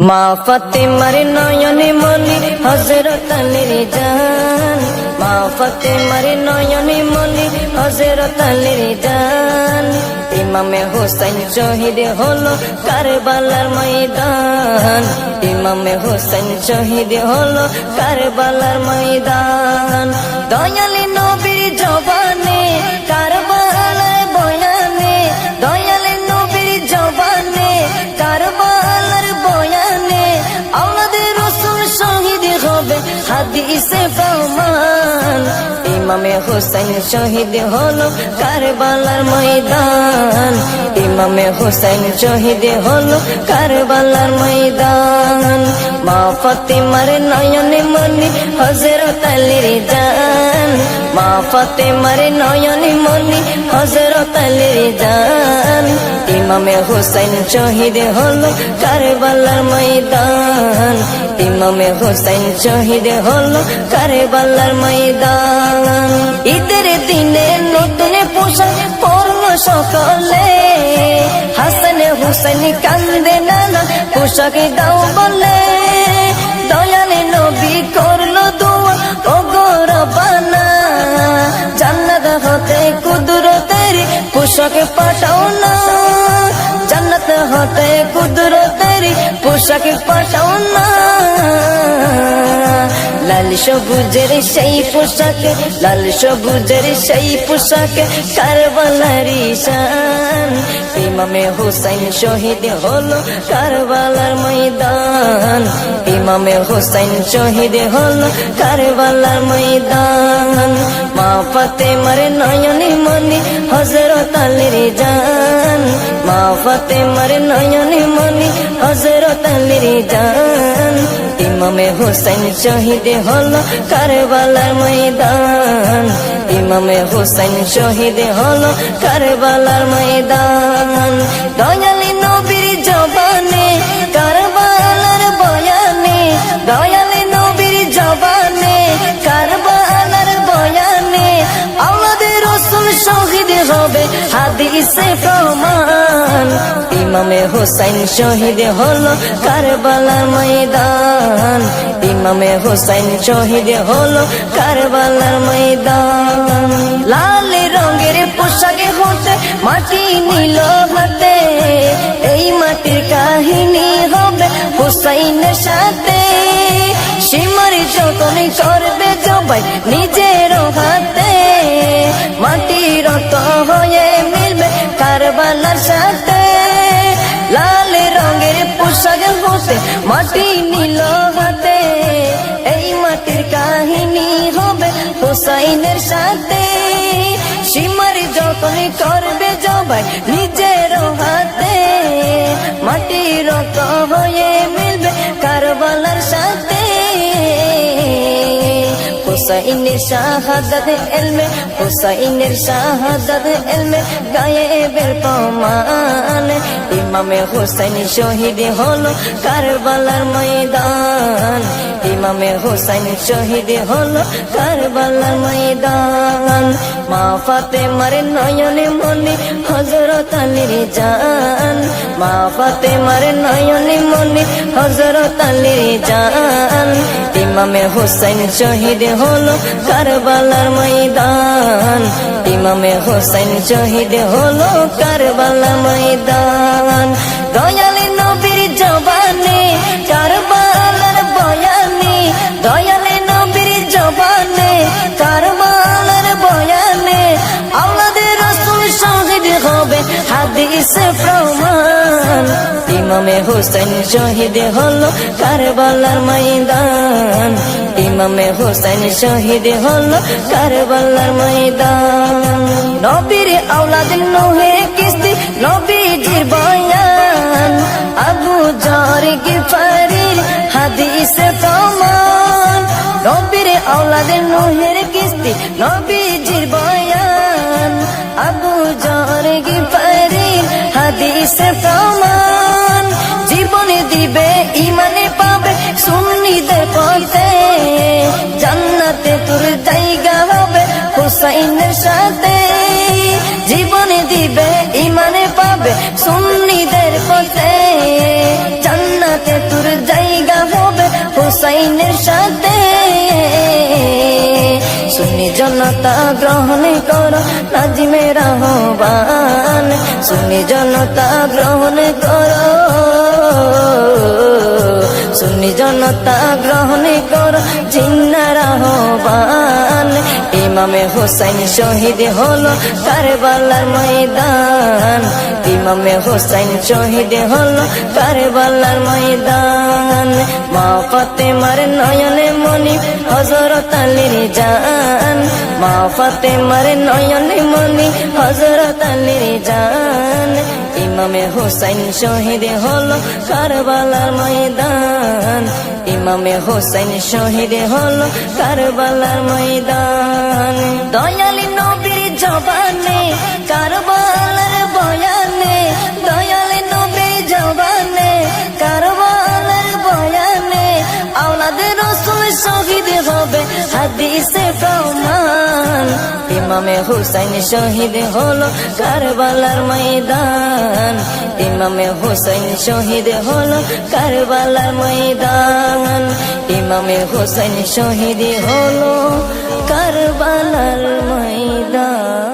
মা ফাতেমার নয়নে মনি হযরত আলীর জান, মা ফাতেমার নয়নে মনি হযরত আলীর জান। ইমামে হোসেন শহীদ হলো কারবালার ময়দান, ইমামে হোসেন শহীদ হলো কারবালার ময়দান। দয়ালি নবীর জবানে কারবালার বয়ানে, দয়ালি নবীর জবানে কারবালার বয়ানে, আওলাদে রাসূল শহীদ হবে হাদিসে প্রমাণ। ইমামে হোসেন শহীদ হলো কারবালার ময়দান, ইমামে হোসেন শহীদ হলো কারবালার ময়দান। মা ফাতেমার নয়নে মনি হযরত আলীর জান, মা ফাতেমার নয়নে মনি হযরত আলীর জান। ইমামে হোসেন শহীদ হলো কারবালার ময়দান, ইমামে হোসেন শহীদ হলো কারবালার ময়দান। ঈদের দিনে নতুন পোশাক পরলো সকলে, হাসান হুসেন কান্দে নানা পোশাক দাও বলে। দয়ালে নবী করলো দোয়া ও গো রব্বানা, জান্নাত হতে কুদরতের পোশাক পাঠাও না, জান্নাত হতে কুদরতের পোশাক পাঠাও না। লাল সবুজের সেই পোশাকে, লাল সবুজের সেই পোশাকে কারবালারি শান। ইমামে হোসেন শহীদ হলো কারবালার ময়দান, ইমামে হোসেন শহীদ হলো কারবালার ময়দান। মা ফাতেমার নয়নে মনি হযরত আলীর জান, মা ফাতেমার নয়নে মনি হযরত আলীর জান। ইমামে হোসেন শহীদ হলো কারবালার ময়দান, ইমামে হোসেন শহীদ হলো কারবালার ময়দান। দয়ালি নবীর জবানে কারবালার বয়ানে, দয়ালি নবীর জবানে কারবালার বয়ানে, আওলাদে রাসূল শহীদ হবে হাদিসে প্রমাণ। ইমামে হোসেন শহীদ হলো কারবালার ময়দান, ইমামে হোসেন শহীদ হলো কারবালার ময়দান। লাল রঙের পোশাকে হতে মাটি নিল হাতে, এই মাটির কাহিনী হবে হুসাইনের সাথে। সীমার যতন করবে জবাই নিজের হাতে, মাটির রক্ত হয়ে মিলবে কারবালার সাথে। লাল রঙের পোশাক হতে মাটি নিল হাতে, এই মাটির কাহিনী হবে হুসাইনের সাথে। সীমার যতন করবে জবাই নিজের হাতে, মাটির রক্ত হয়ে মিলবে কারবালার সাথে। হুসাইনের শাহাদাত ইলমে, হুসাইনের শাহাদাত ইলমে গায়েবের প্রমাণ। ইমামে হোসেন শহীদ হলো কারবালার ময়দান, ইমামে হোসেন শহীদ হলো কারবালার ময়দান। মা ফাতেমার নয়নে মনি হযরত আলীর জান, মা ফাতেমার নয়নে মনি হযরত আলীর জান। ইমামে হোসেন শহীদ হলো কারবালার ময়দান, ইমামে হোসেন শহীদ হলো কারবালার ময়দান। দয়ালি নবীর জবানে কারবালার বয়ানে, দয়ালি নবীর জবানে কারবালার বয়ানে, আওলাদে রাসূল শহীদ হবে হাদিসে প্রমাণ। ইমামে হোসেন শহীদ হলো কারবালার ময়দান, ইমামে হোসেন শহীদ হলো কারবালার ময়দান। নবীর আওলাদ নূহে কিস্তি নবীজির বয়ান, আবু যর গিফারির হাদিসে প্রমাণ। নবীর আওলাদ নূহের কিস্তি নবীজির বয়ান, আবু যর গিফারির হাদিসে প্রমাণ। জীবনে দিবে ইমানে পাবে সুন্নিদের পথে, জান্নাতে তোর জায়গা হবে হুসাইনের সাথে। জীবনে দিবে ইমানে পাবে সুন্নিদের পথে, জান্নাতে তোর জনতা গ্রহণ করো নাজিমের আহ্বান, সুন্নি জনতা গ্রহণ করো, সুন্নি জনতা গ্রহণ করো জিন্নার আহ্বান। ইমামে হুসাইন শহীদ হলো কারবালার ময়দান, ইমামে হুসাইন শহীদ হলো কারবালার ময়দান। মা ফাতেমার নয়নে মনি হযরত আলীর জান, মা ফাতেমার নয়নে মনি হযরত আলীর জান। ইমামে হুসাইন শহীদ হলো কারবালার ময়দান, ইমামে হুসাইন শহীদ হলো কারবালার ময়দান। দয়ালি নবীর জবানে কারবালার বয়ানে, দয়ালি নবীর জবানে কারবালার বয়ানে, আওলাদ রাসূল শহীদ হবে হাদিসে প্রমাণ। ইমামে হুসাইন শহীদ হলো কারবালার ময়দান, ইমামে হুসাইন শহীদ হলো কারবালার ময়দান, ইমামে হুসাইন শহীদ হলো কারবালার ময়দান।